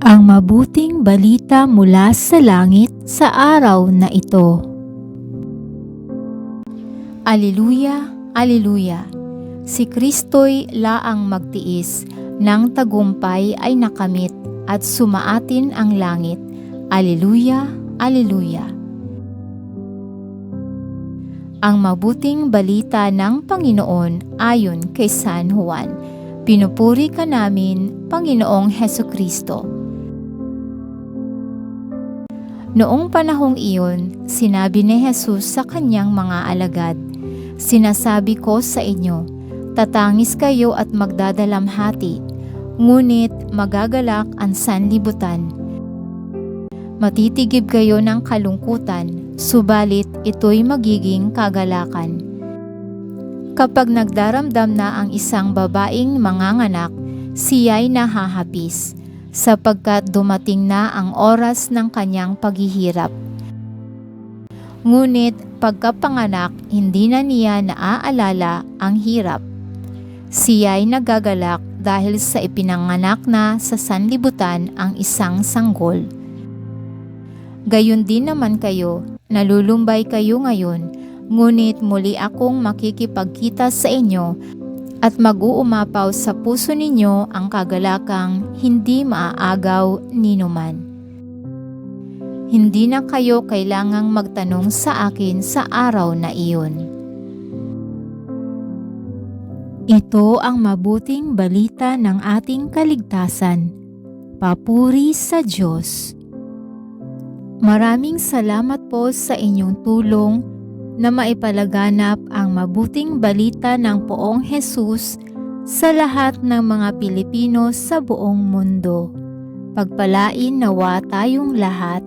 Ang mabuting balita mula sa langit sa araw na ito. Aleluya, aleluya! Si Kristo'y laang magtiis, ng tagumpay ay nakamit at sumaatin ang langit. Aleluya, aleluya! Ang mabuting balita ng Panginoon ayon kay San Juan. Pinupuri ka namin, Panginoong Hesukristo. Noong panahong iyon, sinabi ni Jesus sa kanyang mga alagad, "Sinasabi ko sa inyo, tatangis kayo at magdadalamhati, ngunit magagalak ang sanlibutan. Matitigib kayo ng kalungkutan, subalit ito'y magiging kagalakan. Kapag nagdaramdam na ang isang babaeng manganganak, siya'y nahahapis, sapagkat dumating na ang oras ng kanyang paghihirap. Ngunit pagkapanganak, hindi na niya naaalala ang hirap. Siya'y nagagalak dahil sa ipinanganak na sa sanlibutan ang isang sanggol. Gayon din naman kayo, nalulumbay kayo ngayon, ngunit muli akong makikipagkita sa inyo at mag-uumapaw sa puso ninyo ang kagalakang hindi maaagaw ninuman. Hindi na kayo kailangang magtanong sa akin sa araw na iyon." Ito ang mabuting balita ng ating kaligtasan. Papuri sa Diyos. Maraming salamat po sa inyong tulong na maipalaganap ang mabuting balita ng Poong Jesus sa lahat ng mga Pilipino sa buong mundo. Pagpalain nawa tayong lahat.